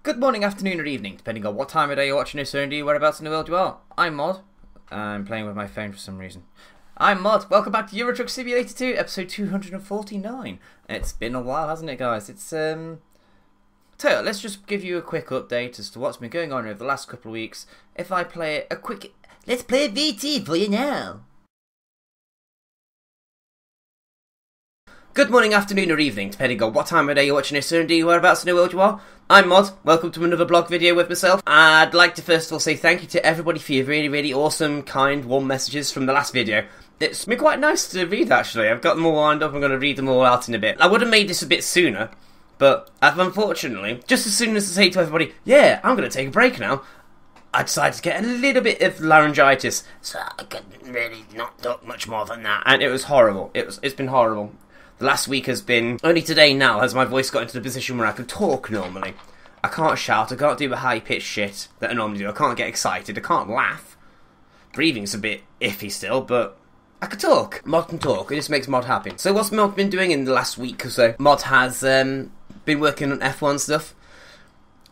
Good morning, afternoon, or evening, depending on what time of day you're watching this, or indeed whereabouts in the world you are. I'm MoD. I'm playing with my phone for some reason. I'm MoD. Welcome back to Euro Truck Simulator 2, episode 249. It's been a while, hasn't it, guys? It's, So, let's just give you a quick update as to what's been going on over the last couple of weeks. If I play a quick... Let's play a VT for you now. Good morning, afternoon, or evening, depending on what time of day you're watching this, or indeed whereabouts in the world you are. I'm MoD. Welcome to another blog video with myself. I'd like to first of all say thank you to everybody for your really awesome, kind, warm messages from the last video. It's been quite nice to read, actually. I've got them all lined up. I'm going to read them all out in a bit. I would have made this a bit sooner, but unfortunately, just as soon as I say to everybody, yeah, I'm going to take a break now, I decided to get a little bit of laryngitis, so I couldn't really not talk much more than that. And it was horrible. It's been horrible. The last week has been... Only today now has my voice got into the position where I can talk normally. I can't shout, I can't do the high-pitched shit that I normally do, I can't get excited, I can't laugh. Breathing's a bit iffy still, but I can talk. MoD can talk, it just makes MoD happy. So what's MoD been doing in the last week or so? MoD has been working on F1 stuff.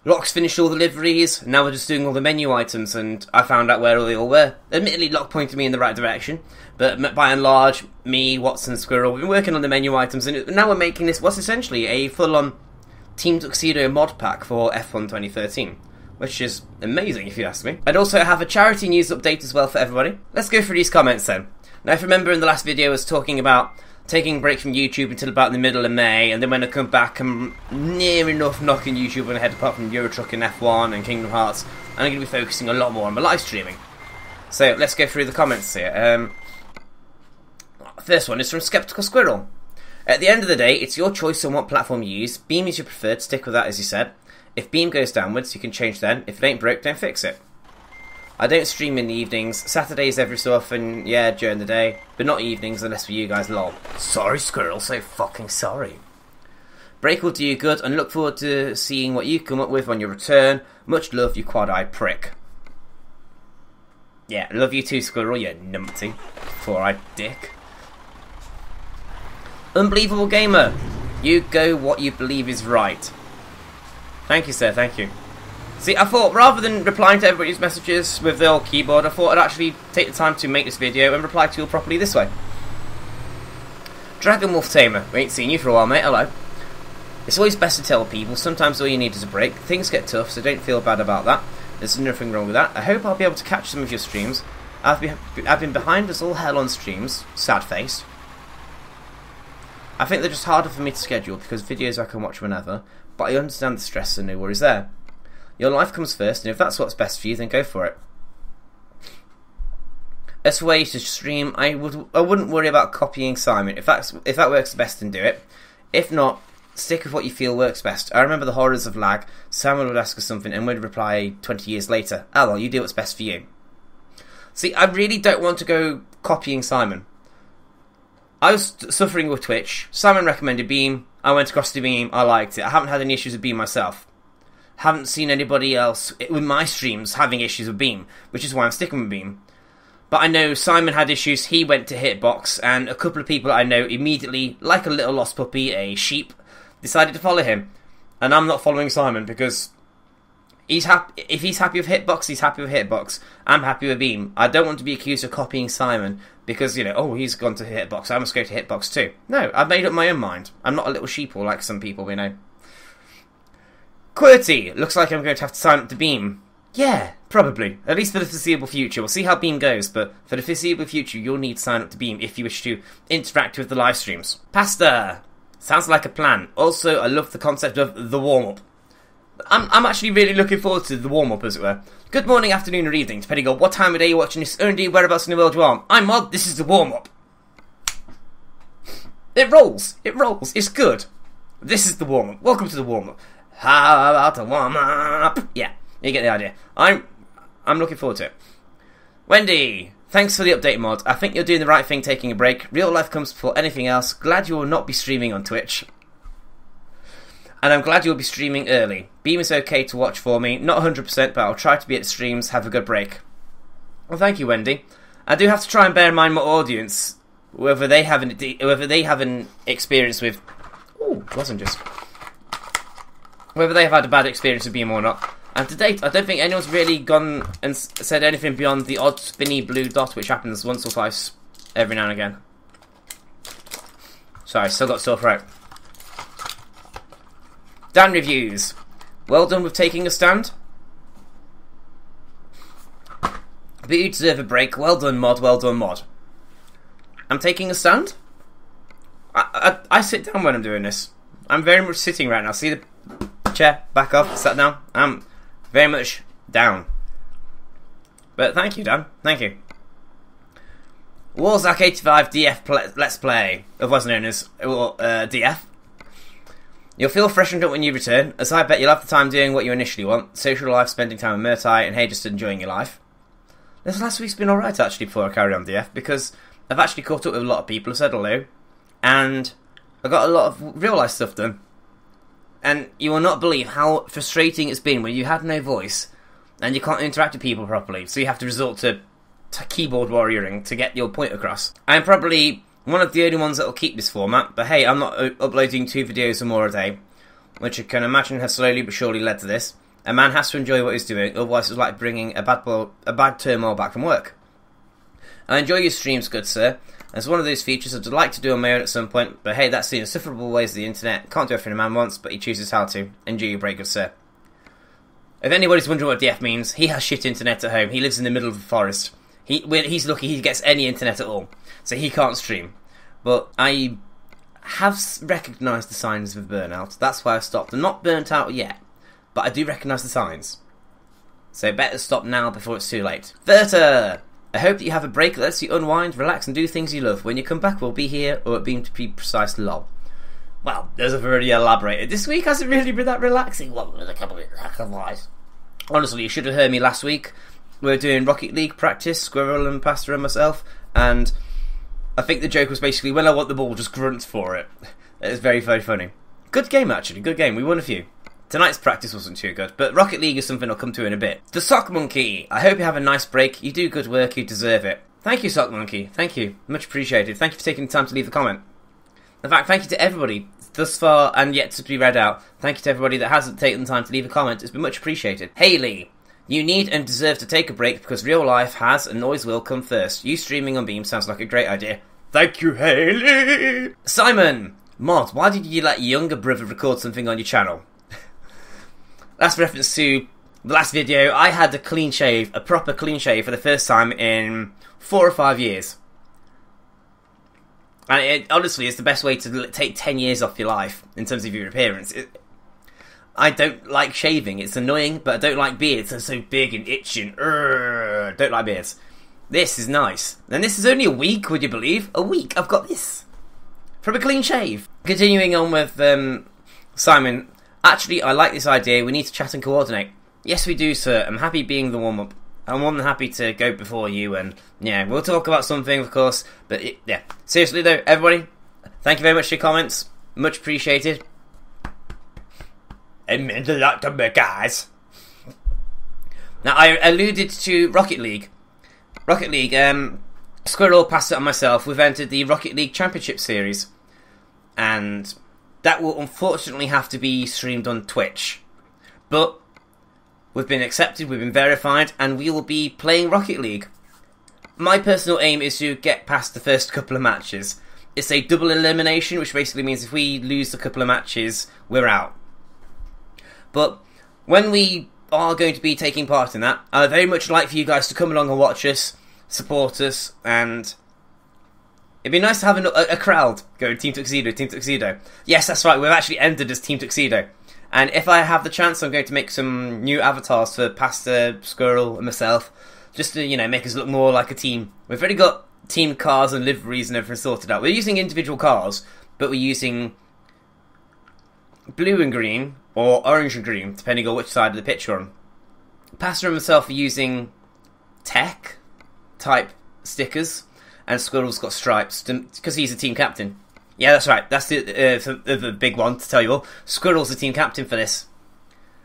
Locke's finished all the liveries, now we're just doing all the menu items, and I found out where they all were. Admittedly, Locke pointed me in the right direction, but by and large, me, Watson, Squirrel, we've been working on the menu items, and now we're making this what's essentially a full-on Team Tuxedo mod pack for F1 2013, which is amazing if you ask me. I'd also have a charity news update as well for everybody. Let's go through these comments then. Now, if you remember in the last video I was talking about taking a break from YouTube until about the middle of May, and then when I come back I'm near enough knocking YouTube on the head apart from Euro Truck and F1 and Kingdom Hearts, and I'm going to be focusing a lot more on my live streaming. So let's go through the comments here. First one is from Skeptical Squirrel. At the end of the day, it's your choice on what platform you use. Beam is your preferred, stick with that as you said. If Beam goes downwards, you can change then. If it ain't broke, don't fix it. I don't stream in the evenings. Saturdays every so often, yeah, during the day. But not evenings unless for you guys, lol. Sorry, Squirrel, so fucking sorry. Break will do you good, and look forward to seeing what you come up with on your return. Much love, you quad-eyed prick. Yeah, love you too, Squirrel, you numpty. Four-eyed dick. Unbelievable Gamer. You go what you believe is right. Thank you, sir, thank you. See, I thought, rather than replying to everybody's messages with the old keyboard, I thought I'd actually take the time to make this video and reply to you all properly this way. Dragon Wolf Tamer, we ain't seen you for a while, mate, hello. It's always best to tell people, sometimes all you need is a break. Things get tough, so don't feel bad about that. There's nothing wrong with that. I hope I'll be able to catch some of your streams. I've been behind as all hell on streams, sad face. I think they're just harder for me to schedule because videos I can watch whenever, but I understand the stress and no worries there. Your life comes first, and if that's what's best for you, then go for it. Best way to stream, I wouldn't worry about copying Simon. If that works best, then do it. If not, stick with what you feel works best. I remember the horrors of lag. Simon would ask us something and we'd reply 20 years later, "Oh well, you do what's best for you." See, I really don't want to go copying Simon. I was suffering with Twitch. Simon recommended Beam. I went across to Beam. I liked it. I haven't had any issues with Beam myself. Haven't seen anybody else with my streams having issues with Beam, which is why I'm sticking with Beam. But I know Simon had issues. He went to Hitbox, and a couple of people I know immediately, like a little lost puppy, a sheep, decided to follow him. And I'm not following Simon because he's happy. If he's happy with Hitbox, he's happy with Hitbox. I'm happy with Beam. I don't want to be accused of copying Simon because, you know, oh, he's gone to Hitbox, I must go to Hitbox too. No, I've made up my own mind. I'm not a little sheeple like some people we know. QWERTY, looks like I'm going to have to sign up to Beam. Yeah, probably. At least for the foreseeable future. We'll see how Beam goes, but for the foreseeable future, you'll need to sign up to Beam if you wish to interact with the live streams. Pasta! Sounds like a plan. Also, I love the concept of the warm-up. I'm actually really looking forward to the warm-up, as it were. Good morning, afternoon, or evening, depending on what time of day you're watching this, or indeed whereabouts in the world you are. I'm MoD, this is the warm-up. It rolls. It rolls. It's good. This is the warm-up. Welcome to the warm-up. How about a warm-up? Yeah, you get the idea. I'm looking forward to it. Wendy, thanks for the update, MoD. I think you're doing the right thing taking a break. Real life comes before anything else. Glad you will not be streaming on Twitch. And I'm glad you'll be streaming early. Beam is okay to watch for me. Not 100%, but I'll try to be at the streams. Have a good break. Well, thank you, Wendy. I do have to try and bear in mind my audience, whether they have an experience with... Ooh, lozenges. whether they have had a bad experience with Beam or not. And to date, I don't think anyone's really gone and said anything beyond the odd spinny blue dot, which happens once or twice every now and again. Sorry, still got sore throat. Dan reviews. Well done with taking a stand. But you deserve a break. Well done, mod. Well done, mod. I'm taking a stand. I sit down when I'm doing this. I'm very much sitting right now. See the chair? Back off. Sat down. I'm very much down. But thank you, Dan. Thank you. Warzak 85 DF Let's Play, otherwise known as DF. You'll feel freshened up when you return, as I bet you'll have the time doing what you initially want. Social life, spending time with Murtai, and hey, just enjoying your life. This last week's been alright actually before I carry on DF, because I've actually caught up with a lot of people who said hello, and I got a lot of real life stuff done. And you will not believe how frustrating it's been when you have no voice, and you can't interact with people properly, so you have to resort to keyboard warrioring to get your point across. I'm probably one of the only ones that will keep this format, but hey, I'm not uploading 2 videos or more a day, which I can imagine has slowly but surely led to this. A man has to enjoy what he's doing, otherwise it's like bringing a bad turmoil back from work. I enjoy your streams, good sir. It's one of those features I'd like to do on my own at some point, but hey, that's the insufferable ways of the internet. Can't do everything a man wants, but he chooses how to. Enjoy your break, good sir. If anybody's wondering what DF means, he has shit internet at home. He lives in the middle of the forest. He's lucky he gets any internet at all, so he can't stream. But I have recognised the signs of burnout. That's why I stopped. I'm not burnt out yet, but I do recognise the signs. So better stop now before it's too late. Verta! I hope that you have a break that lets you unwind, relax and do things you love. When you come back, we'll be here, or at Beam to be precise, lol. Well, as I've already elaborated, this week hasn't really been that relaxing. Well, with a couple of lack of lies. Honestly, you should have heard me last week. We were doing Rocket League practice, Squirrel and Pastor and myself, and I think the joke was basically, when I want the ball, just grunt for it. It was very, very funny. Good game, actually. Good game. We won a few. Tonight's practice wasn't too good, but Rocket League is something I'll come to in a bit. The Sock Monkey. I hope you have a nice break. You do good work. You deserve it. Thank you, Sock Monkey. Thank you. Much appreciated. Thank you for taking the time to leave a comment. In fact, thank you to everybody thus far and yet to be read out. Thank you to everybody that hasn't taken the time to leave a comment. It's been much appreciated. Haley. You need and deserve to take a break because real life has and always will come first. You streaming on Beam sounds like a great idea. Thank you, Haley! Simon! Mod, why did you let your younger brother record something on your channel? That's reference to the last video. I had a clean shave, a proper clean shave for the first time in 4 or 5 years. And it honestly is the best way to take 10 years off your life in terms of your appearance. I don't like shaving. It's annoying, but I don't like beards. They're so big and itching. Don't like beards. This is nice. And this is only a week, would you believe? A week. I've got this. From a clean shave. Continuing on with Simon. Actually, I like this idea. We need to chat and coordinate. Yes, we do, sir. I'm happy being the warm-up. I'm more than happy to go before you. And yeah, we'll talk about something, of course. But yeah. Seriously, though, everybody, thank you very much for your comments. Much appreciated. It meant a lot to me, guys. Now, I alluded to Rocket League. Rocket League, Squirrel, Pastor and myself, we've entered the Rocket League Championship Series. And that will unfortunately have to be streamed on Twitch. But we've been accepted, we've been verified, and we will be playing Rocket League. My personal aim is to get past the first couple of matches. It's a double elimination, which basically means if we lose a couple of matches, we're out. But when we are going to be taking part in that, I'd very much like for you guys to come along and watch us, support us, and it'd be nice to have a crowd going Team Tuxedo, Team Tuxedo. Yes, that's right, we've actually entered as Team Tuxedo. And if I have the chance, I'm going to make some new avatars for Pastor, Squirrel, and myself, just to, you know, make us look more like a team. We've already got team cars and liveries and everything sorted out. We're using individual cars, but we're using blue and green, or orange and green, depending on which side of the pitch you're on. Pastor and myself are using tech-type stickers, and Squirrel's got stripes, because he's a team captain. Yeah, that's right, that's the big one to tell you all. Squirrel's the team captain for this.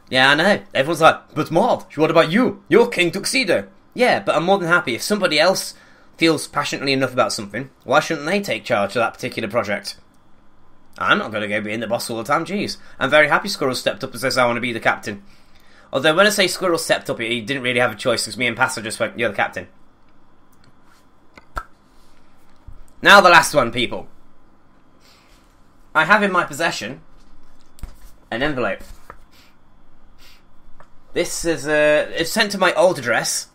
Yeah, I know. Everyone's like, but Mod, what about you? You're King Tuxedo. Yeah, but I'm more than happy. If somebody else feels passionately enough about something, why shouldn't they take charge of that particular project? I'm not going to go being the boss all the time, jeez. I'm very happy Squirrel stepped up and says I want to be the captain. Although when I say Squirrel stepped up, he didn't really have a choice because me and Pastor just went, you're the captain. Now the last one, people. I have in my possession an envelope. This is it's sent to my old address,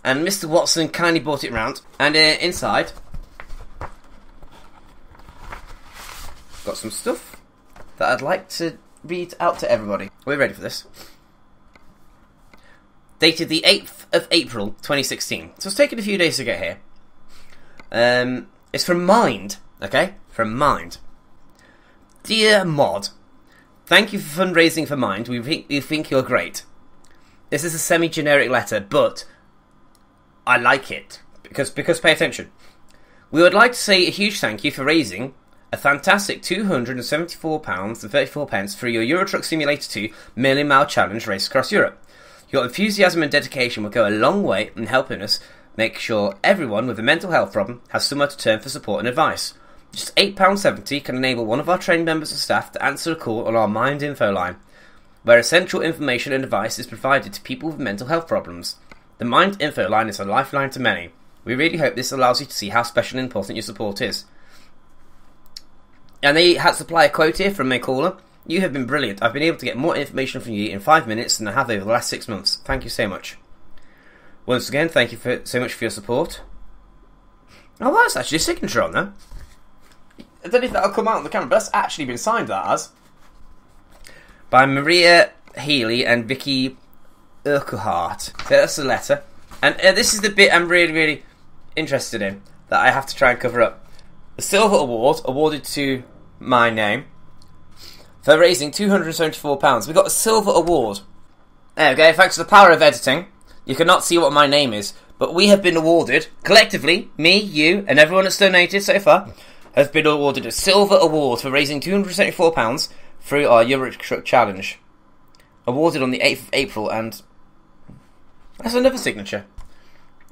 and Mr. Watson kindly brought it round. And inside, got some stuff that I'd like to read out to everybody. Are we ready for this? Dated the 8th of April 2016. So it's taken a few days to get here. It's from Mind, okay? From Mind. Dear MoD, thank you for fundraising for Mind. We think you're great. This is a semi-generic letter, but I like it because pay attention. We would like to say a huge thank you for raising a fantastic £274.34 for your Euro Truck Simulator 2 Million Mile Challenge race across Europe. Your enthusiasm and dedication will go a long way in helping us make sure everyone with a mental health problem has somewhere to turn for support and advice. Just £8.70 can enable one of our trained members of staff to answer a call on our Mind info line, where essential information and advice is provided to people with mental health problems. The Mind info line is a lifeline to many. We really hope this allows you to see how special and important your support is. And they had supply a quote here from a caller. You have been brilliant. I've been able to get more information from you in 5 minutes than I have over the last 6 months. Thank you so much. Once again, thank you so much for your support. Oh, that's actually a signature on there. I don't know if that'll come out on the camera, but that's actually been signed, that has. By Maria Healy and Vicky Urquhart. So that's the letter. And this is the bit I'm really, really interested in, that I have to try and cover up. The Silver Award, awarded to my name, for raising £274. We got a Silver Award. There we go, thanks to the power of editing, you cannot see what my name is, but we have been awarded, collectively, me, you, and everyone that's donated so far, has been awarded a Silver Award for raising £274 through our Euro Truck Challenge. Awarded on the 8th of April, and that's another signature.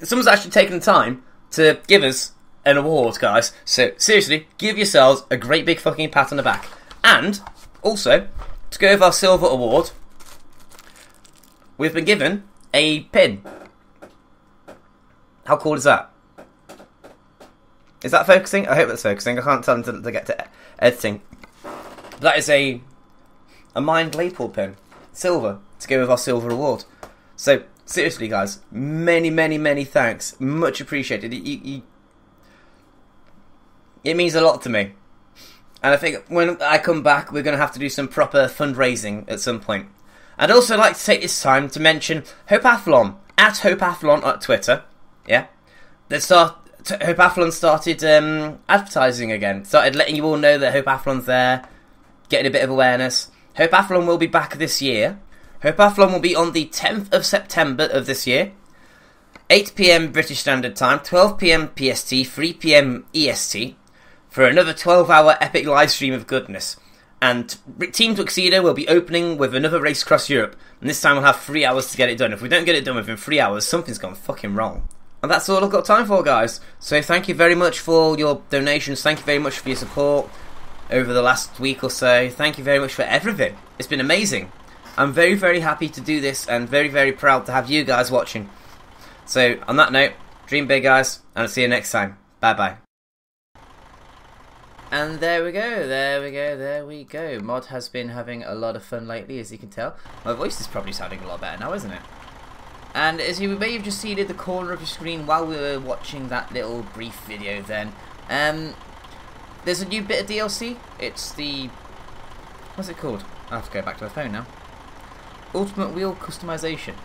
Someone's actually taken the time to give us an award, guys. So, seriously, give yourselves a great big fucking pat on the back. And, also, to go with our Silver Award, we've been given a pin. How cool is that? Is that focusing? I hope that's focusing. I can't tell until to get to editing. That is a Mind lapel pin. Silver. To go with our Silver Award. So, seriously, guys, many, many, many thanks. Much appreciated. It means a lot to me. And I think when I come back, we're going to have to do some proper fundraising at some point. I'd also like to take this time to mention Hope Athlon. At Hope Athlon at Twitter. Yeah. Hope Athlon started advertising again. Started letting you all know that Hope Athlon's there. Getting a bit of awareness. Hope Athlon will be back this year. Hope Athlon will be on the 10th of September of this year. 8 PM British Standard Time, 12 PM PST, 3 PM EST. For another 12-hour epic live stream of goodness. And Team Tuxedo will be opening with another race across Europe. And this time we'll have 3 hours to get it done. If we don't get it done within 3 hours, something's gone fucking wrong. And that's all I've got time for, guys. So thank you very much for your donations. Thank you very much for your support over the last week or so. Thank you very much for everything. It's been amazing. I'm very, very happy to do this and very, very proud to have you guys watching. So, on that note, dream big, guys, and I'll see you next time. Bye-bye. And there we go. Mod has been having a lot of fun lately, as you can tell. My voice is probably sounding a lot better now, isn't it? And as you may have just seen in the corner of your screen while we were watching that little brief video then, there's a new bit of DLC. It's the... what's it called? I have to go back to my phone now. Ultimate Wheel Customization.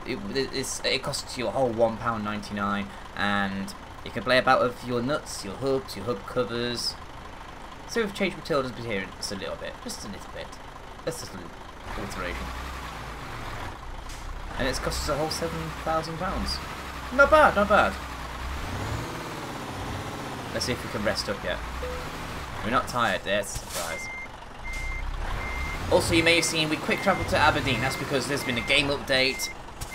It costs you a whole £1.99, and you can play about with your nuts, your hubs, your hub covers. So we've changed Matilda's appearance a little bit, just a little bit. That's just a little alteration. And it's cost us a whole £7,000. Not bad, not bad. Let's see if we can rest up yet. We're not tired, there's a surprise. Also, you may have seen we quick travelled to Aberdeen. That's because there's been a game update,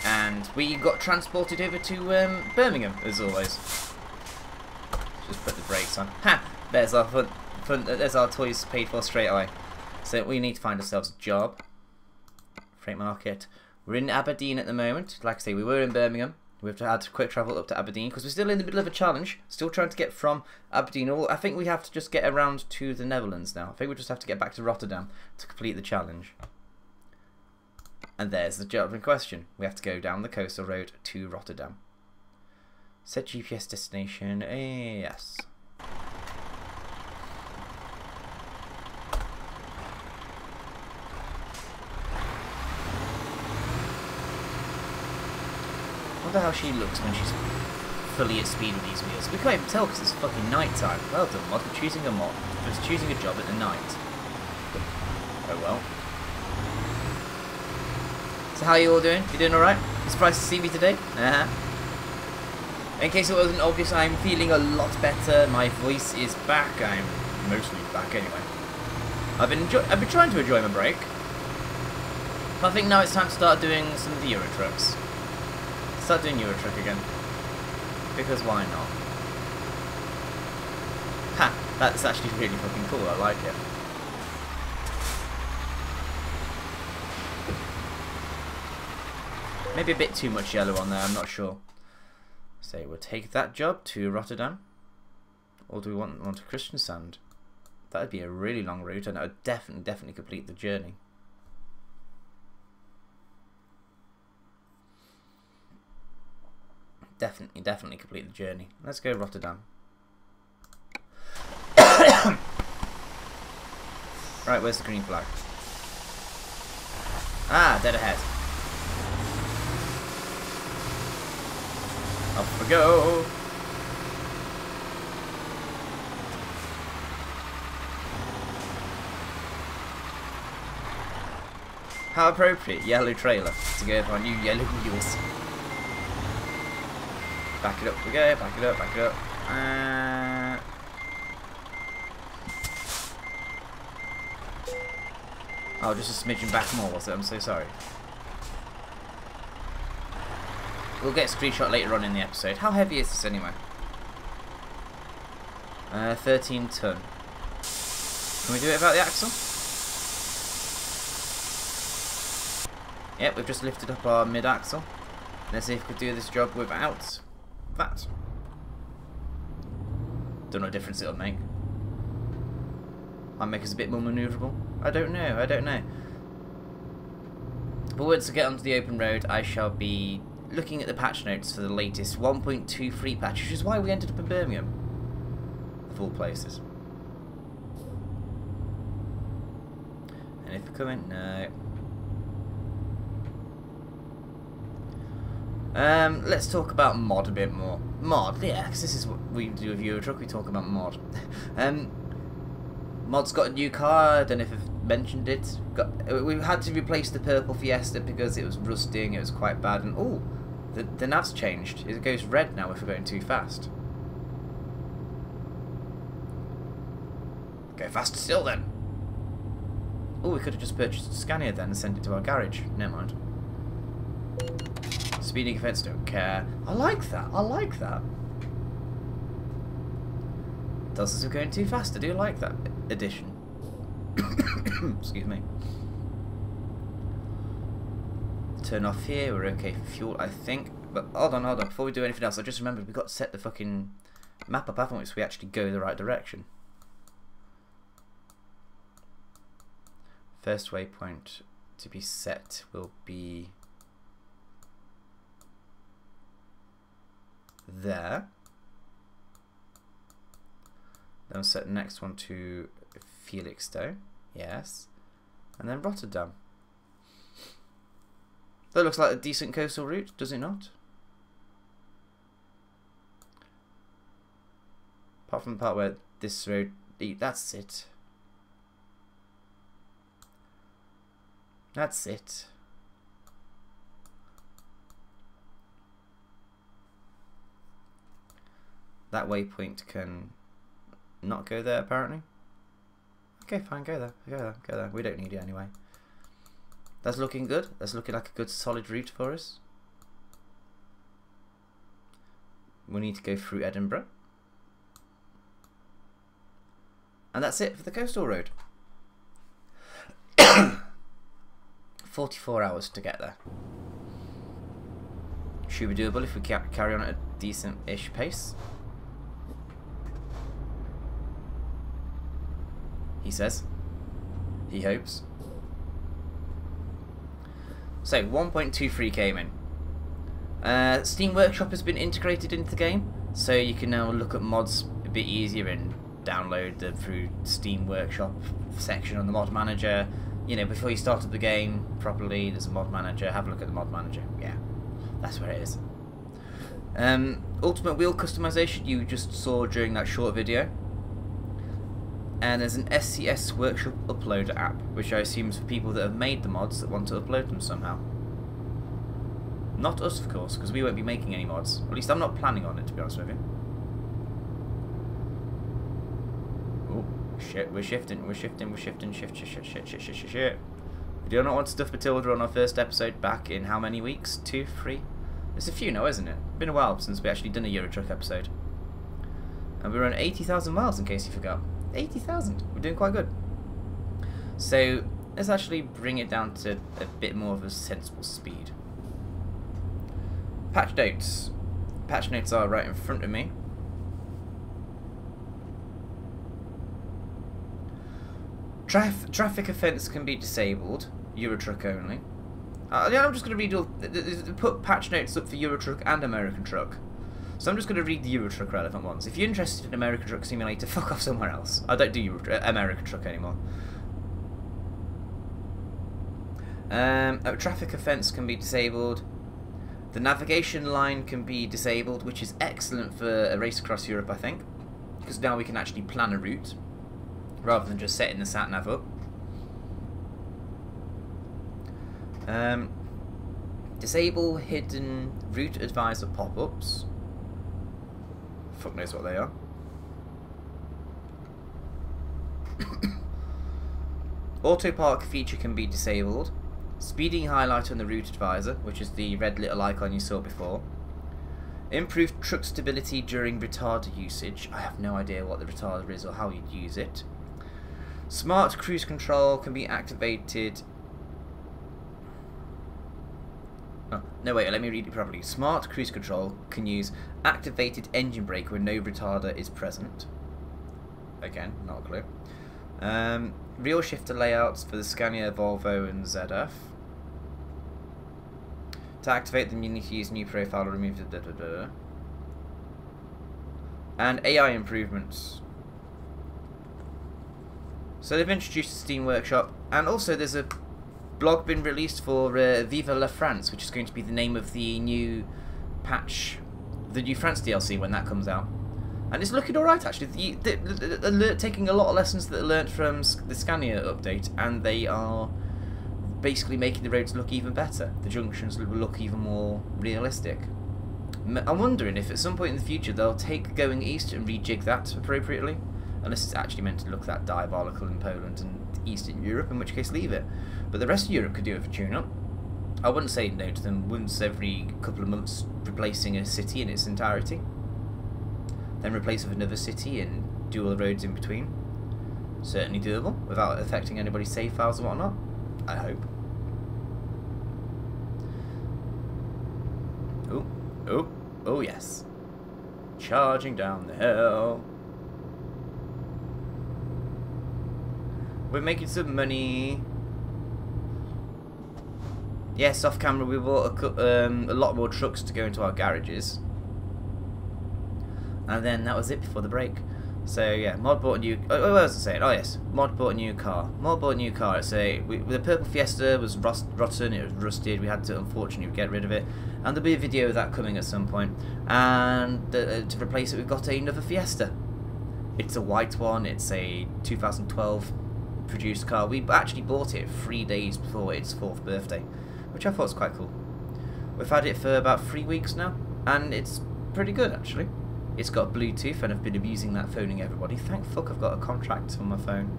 and we got transported over to Birmingham, as always. Just put the brakes on. Ha! There's our there's our toys paid for straight away. So we need to find ourselves a job. Freight market. We're in Aberdeen at the moment. Like I say, we were in Birmingham. We've had to quick travel up to Aberdeen because we're still in the middle of a challenge. Still trying to get from Aberdeen. I think we have to just get around to the Netherlands now. I think we just have to get back to Rotterdam to complete the challenge. And there's the job in question. We have to go down the coastal road to Rotterdam. Set GPS destination. Yes. I wonder how she looks when she's fully at speed with these wheels. We can't even tell because it's fucking night time. Well done, mod, for choosing a mod. For choosing a job at the night. Oh well. So how are you all doing? You doing alright? You surprised to see me today? In case it wasn't obvious, I'm feeling a lot better. My voice is back. I'm mostly back anyway. I've been trying to enjoy my break. But I think now it's time to start doing some of the Euro trucks. Start doing Euro Truck again. Because why not? Ha! That's actually really fucking cool, I like it. Maybe a bit too much yellow on there, I'm not sure. So we'll take that job to Rotterdam. Or do we want to Kristiansand? That would be a really long route and it would definitely complete the journey. Definitely complete the journey. Let's go Rotterdam. Right, where's the green flag? Ah, dead ahead. Off we go. How appropriate, yellow trailer to go for our new yellow wheels. Back it up we go, back it up, back it up. Oh, just a smidgen back more, was it? I'm so sorry. We'll get a screenshot later on in the episode. How heavy is this anyway? 13 ton. Can we do it without the axle? Yep, we've just lifted up our mid-axle. Let's see if we could do this job without that. Don't know what difference it'll make. Might make us a bit more manoeuvrable. I don't know. But once I get onto the open road, I shall be looking at the patch notes for the latest 1.23 patch, which is why we ended up in Birmingham. Of all places. And if we're coming, no. Let's talk about mod a bit more. Mod, yeah, because this is what we do with Euro Truck, we talk about mod. Mod's got a new car, I don't know if I've mentioned it. We had to replace the purple Fiesta because it was rusting, it was quite bad, and oh, the nav's changed. It goes red now if we're going too fast. Go faster still then. Oh, we could have just purchased a Scania then and sent it to our garage. Never mind. Speeding offence, don't care. I like that. I like that. Tells us we're going too fast. I do like that addition. Excuse me. Turn off here. We're okay for fuel, I think. But hold on. Before we do anything else, I just remembered we've got to set the fucking map up, haven't we? So we actually go the right direction. First waypoint to be set will be there. Then we'll set the next one to Felixstowe, yes, and then Rotterdam. That looks like a decent coastal route, does it not? Apart from the part where this road, that's it. That's it. That waypoint can not go there apparently. Okay, fine, go there, go there. We don't need it anyway. That's looking good. That's looking like a good solid route for us. We need to go through Edinburgh. And that's it for the coastal road. 44 hours to get there. Should be doable if we carry on at a decent-ish pace. He says. He hopes. So, 1.23 came in. Steam Workshop has been integrated into the game, so you can now look at mods a bit easier and download them through Steam Workshop section on the mod manager. You know, before you start up the game properly, there's a mod manager. Have a look at the mod manager. Yeah, that's where it is. Ultimate wheel customization you just saw during that short video. And there's an SCS Workshop uploader app, which I assume is for people that have made the mods that want to upload them somehow. Not us, of course, because we won't be making any mods. At least I'm not planning on it, to be honest with you. Oh, shit, we're shifting. Shit. We do not want to stuff Matilda on our first episode back in how many weeks? 2, 3? It's a few now, isn't it? Been a while since we actually done a Euro Truck episode. And we're on 80,000 miles, in case you forgot. 80,000. We're doing quite good. So let's actually bring it down to a bit more of a sensible speed. Patch notes. Patch notes are right in front of me. Traffic offence can be disabled. Euro Truck only. Yeah, I'm just going to read all. Put patch notes up for Euro Truck and American Truck. So I'm just going to read the Euro Truck relevant ones. If you're interested in American Truck Simulator, fuck off somewhere else. I don't do American Truck anymore. A traffic offence can be disabled. The navigation line can be disabled, which is excellent for a race across Europe, I think. Because now we can actually plan a route, rather than just setting the sat-nav up. Disable hidden route advisor pop-ups. Fuck knows what they are. Auto park feature can be disabled. Speeding highlight on the route advisor, which is the red little icon you saw before. Improved truck stability during retarder usage. I have no idea what the retarder is or how you'd use it. Smart cruise control can be activated. Oh, no wait, let me read it properly. Smart cruise control can use activated engine brake when no retarder is present. Again, not a clue. Real shifter layouts for the Scania, Volvo and ZF. To activate them you need to use new profile or remove the And AI improvements. So they've introduced the Steam Workshop, and also there's a blog been released for Viva la France, which is going to be the name of the new patch, the new France DLC when that comes out. And it's looking alright actually. They're taking a lot of lessons that they learnt from the Scania update, and they are basically making the roads look even better. The junctions will look even more realistic. I'm wondering if at some point in the future they'll take going east and rejig that appropriately. Unless it's actually meant to look that diabolical in Poland and Eastern Europe, in which case leave it. But the rest of Europe could do it for tune-up. I wouldn't say no to them once every couple of months replacing a city in its entirety. Then replace with another city and do all the roads in between. Certainly doable, without affecting anybody's save files and whatnot. I hope. Oh yes. Charging down the hill. We're making some money. Yes, off camera we bought a lot more trucks to go into our garages. And then that was it before the break. So yeah, Mod bought a new. What was I saying? Oh yes, Mod bought a new car. Mod bought a new car. The purple Fiesta was rotten. It was rusted. We had to unfortunately get rid of it. And there'll be a video of that coming at some point. And to replace it, we've got another Fiesta. It's a white one. It's a 2012 produced car. We actually bought it 3 days before its 4th birthday, which I thought was quite cool. We've had it for about 3 weeks now, and it's pretty good actually. It's got Bluetooth, and I've been abusing that, phoning everybody. Thank fuck I've got a contract on my phone,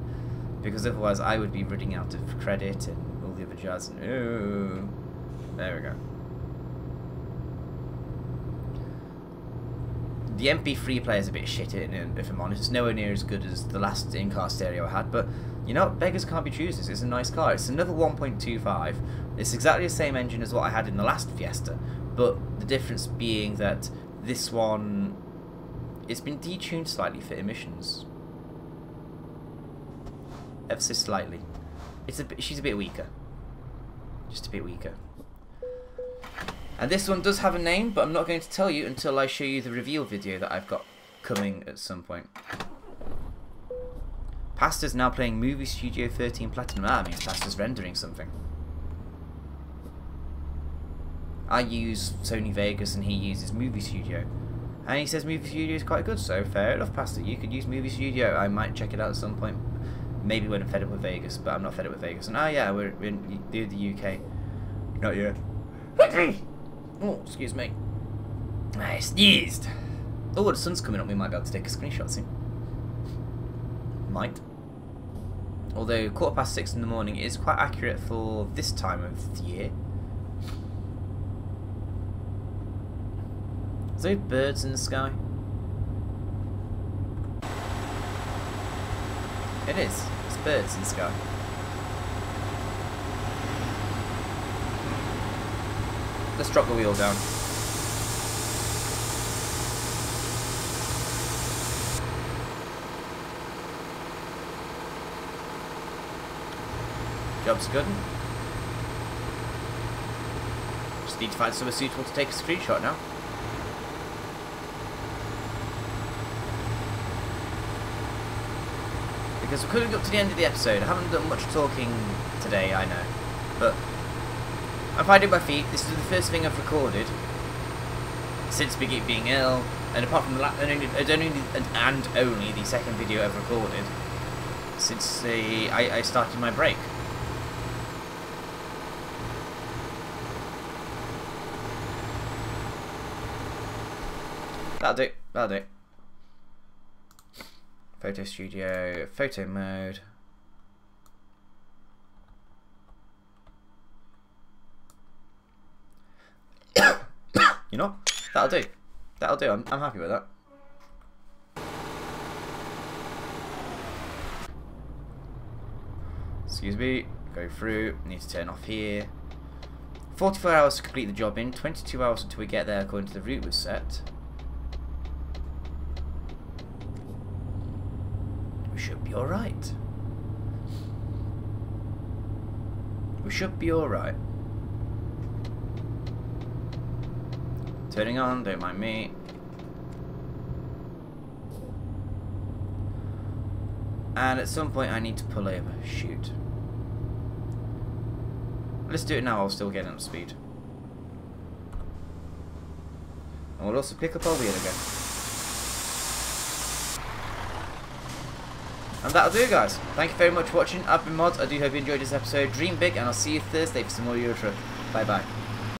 because otherwise I would be running out of credit and all the other jazz. No, there we go. The MP3 player is a bit shit, if I'm honest. It's nowhere near as good as the last in-car stereo I had, but you know what? Beggars can't be choosers. It's a nice car. It's another 1.25. It's exactly the same engine as what I had in the last Fiesta, but the difference being that this one, it's been detuned slightly for emissions. Ever so slightly. She's a bit weaker. Just a bit weaker. And this one does have a name, but I'm not going to tell you until I show you the reveal video that I've got coming at some point. Pasta's now playing Movie Studio 13 Platinum. That means Pasta's rendering something. I use Sony Vegas and he uses Movie Studio. And he says Movie Studio is quite good, so fair enough, Pasta. You could use Movie Studio. I might check it out at some point. Maybe when I'm fed up with Vegas, but I'm not fed up with Vegas. And yeah, we're in the UK. Not yet. Oh, excuse me. I sneezed. Oh, the sun's coming up. We might be able to take a screenshot soon. Might. Although 6:15 in the morning is quite accurate for this time of the year. Is there birds in the sky? It is. It's birds in the sky. Let's drop the wheel down. Job's good. Just need to find somewhere suitable to take a screenshot now. Because we're coming up to the end of the episode. I haven't done much talking today, I know. But I'm finding my feet. This is the first thing I've recorded since being ill, and apart from the only the second video I've recorded since I started my break. That'll do. That'll do. Photo studio, photo mode. You know, that'll do. That'll do. I'm happy with that. Excuse me. Go through. Need to turn off here. 44 hours to complete the job in. 22 hours until we get there according to the route was set. We should be alright. We should be alright. Turning on, don't mind me. And at some point I need to pull over. Shoot. Let's do it now, I'll still get up to speed. And we'll also pick up our wheel again. And that'll do, guys. Thank you very much for watching. I've been Mod. I do hope you enjoyed this episode. Dream big, and I'll see you Thursday for some more Euro Truck. Bye bye.